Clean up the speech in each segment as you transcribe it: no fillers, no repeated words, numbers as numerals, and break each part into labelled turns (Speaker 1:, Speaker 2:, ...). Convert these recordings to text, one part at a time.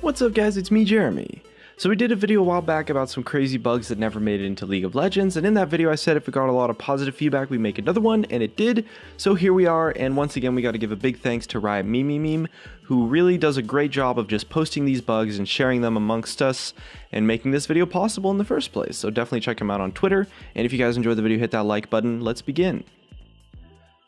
Speaker 1: What's up guys, it's me Jeremy. So we did a video a while back about some crazy bugs that never made it into League of Legends, and in that video I said if it got a lot of positive feedback we'd make another one, and it did. So here we are, and once again we got to give a big thanks to Riot Meme, who really does a great job of just posting these bugs and sharing them amongst us and making this video possible in the first place. So definitely check him out on Twitter, and if you guys enjoyed the video, hit that like button. Let's begin.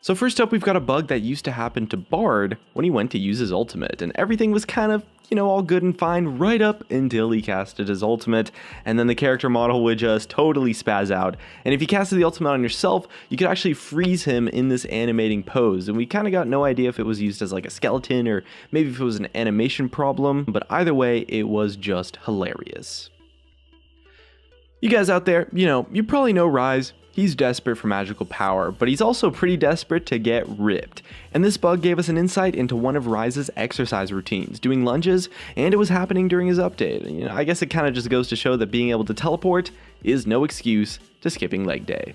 Speaker 1: So first up, we've got a bug that used to happen to Bard when he went to use his ultimate, and everything was kind of, all good and fine right up until he casted his ultimate, and then the character model would just totally spaz out. And if you casted the ultimate on yourself, you could actually freeze him in this animating pose, and we kind of got no idea if it was used as like a skeleton or maybe if it was an animation problem, but either way, it was just hilarious. You guys out there, you probably know Ryze. He's desperate for magical power, but he's also pretty desperate to get ripped. And this bug gave us an insight into one of Ryze's exercise routines, doing lunges, and it was happening during his update. I guess it kind of just goes to show that being able to teleport is no excuse to skipping leg day.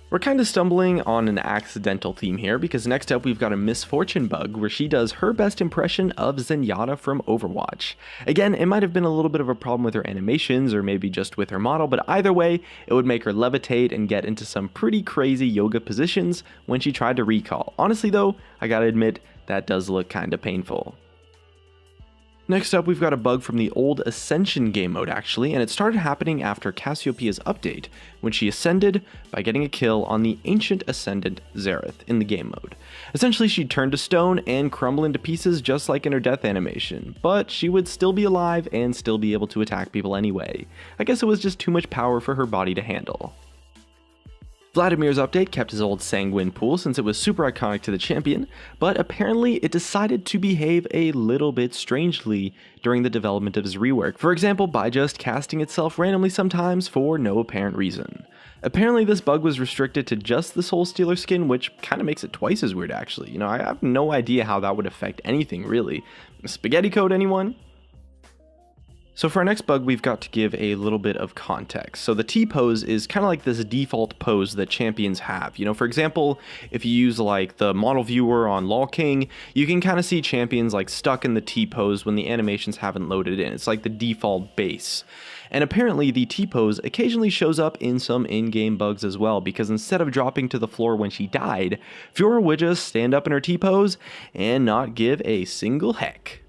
Speaker 1: We're kind of stumbling on an accidental theme here, because next up we've got a misfortune bug where she does her best impression of Zenyatta from Overwatch. Again, it might have been a little bit of a problem with her animations or maybe just with her model, but either way, it would make her levitate and get into some pretty crazy yoga positions when she tried to recall. Honestly though, I gotta admit, that does look kinda painful. Next up, we've got a bug from the old Ascension game mode actually, and it started happening after Cassiopeia's update, when she ascended by getting a kill on the Ancient Ascendant Xerath in the game mode. Essentially, she'd turn to stone and crumble into pieces just like in her death animation, but she would still be alive and still be able to attack people anyway. I guess it was just too much power for her body to handle. Vladimir's update kept his old Sanguine pool since it was super iconic to the champion, but apparently it decided to behave a little bit strangely during the development of his rework, for example by just casting itself randomly sometimes for no apparent reason. Apparently this bug was restricted to just the Soul Stealer skin, which kind of makes it twice as weird actually. I have no idea how that would affect anything really. Spaghetti code, anyone? So for our next bug, we've got to give a little bit of context. So the T-pose is kind of like this default pose that champions have. For example, if you use like the model viewer on LoL King, you can kind of see champions like stuck in the T-pose when the animations haven't loaded in. It's like the default base. And apparently the T-pose occasionally shows up in some in-game bugs as well, because instead of dropping to the floor when she died, Fiora would just stand up in her T-pose and not give a single heck.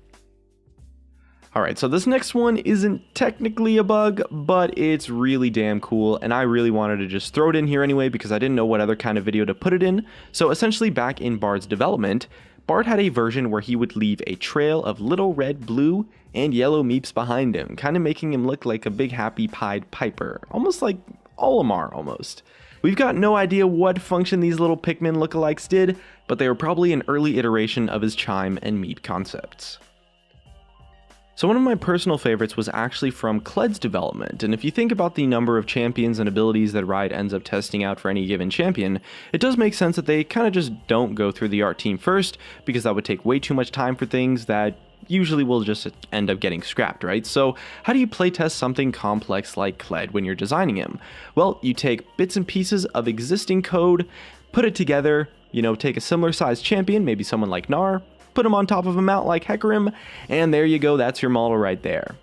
Speaker 1: Alright, so this next one isn't technically a bug, but it's really damn cool, and I really wanted to just throw it in here anyway because I didn't know what other kind of video to put it in. So essentially back in Bard's development, Bard had a version where he would leave a trail of little red, blue, and yellow meeps behind him, kind of making him look like a big happy Pied Piper, almost like Olimar almost. We've got no idea what function these little Pikmin lookalikes did, but they were probably an early iteration of his chime and meep concepts. So one of my personal favorites was actually from Kled's development, and if you think about the number of champions and abilities that Riot ends up testing out for any given champion, it does make sense that they kind of just don't go through the art team first, because that would take way too much time for things that usually will just end up getting scrapped, right? So how do you playtest something complex like Kled when you're designing him? Well, you take bits and pieces of existing code, put it together, take a similar sized champion, maybe someone like Gnar, put him on top of a mount like Hecarim, and there you go, that's your model right there.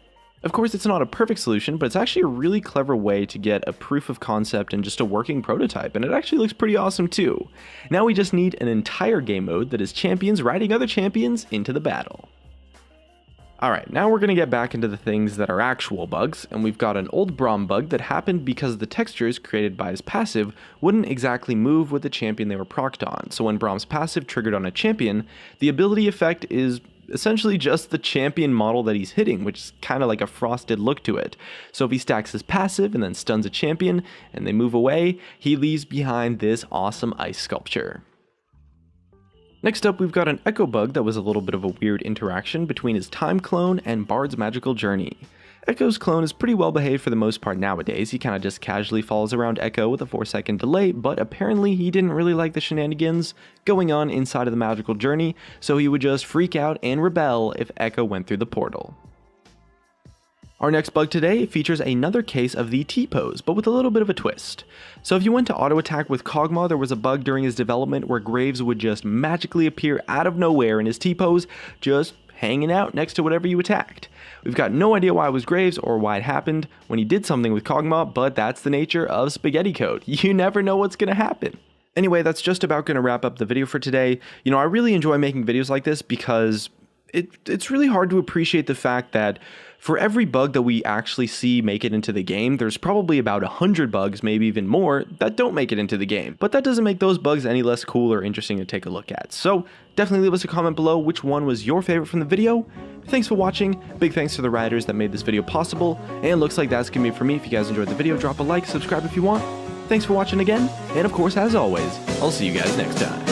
Speaker 1: Of course, it's not a perfect solution, but it's actually a really clever way to get a proof of concept and just a working prototype, and it actually looks pretty awesome too. Now we just need an entire game mode that is champions riding other champions into the battle. Alright, now we're going to get back into the things that are actual bugs, and we've got an old Braum bug that happened because the textures created by his passive wouldn't exactly move with the champion they were procced on. So when Braum's passive triggered on a champion, the ability effect is essentially just the champion model that he's hitting, which is kind of like a frosted look to it. So if he stacks his passive and then stuns a champion and they move away, he leaves behind this awesome ice sculpture. Next up, we've got an Echo bug that was a little bit of a weird interaction between his time clone and Bard's magical journey. Echo's clone is pretty well behaved for the most part nowadays. He kind of just casually follows around Echo with a 4-second delay, but apparently he didn't really like the shenanigans going on inside of the magical journey, so he would just freak out and rebel if Echo went through the portal. Our next bug today features another case of the T-pose, but with a little bit of a twist. So if you went to auto attack with Kog'Maw, there was a bug during his development where Graves would just magically appear out of nowhere in his T-pose, just hanging out next to whatever you attacked. We've got no idea why it was Graves or why it happened when he did something with Kog'Maw, but that's the nature of spaghetti code. You never know what's going to happen. Anyway, that's just about going to wrap up the video for today. You know, I really enjoy making videos like this because it's really hard to appreciate the fact that for every bug that we actually see make it into the game, there's probably about 100 bugs, maybe even more, that don't make it into the game. But that doesn't make those bugs any less cool or interesting to take a look at. So definitely leave us a comment below which one was your favorite from the video. Thanks for watching. Big thanks to the writers that made this video possible. And it looks like that's gonna be it for me. If you guys enjoyed the video, drop a like, subscribe if you want. Thanks for watching again. And of course, as always, I'll see you guys next time.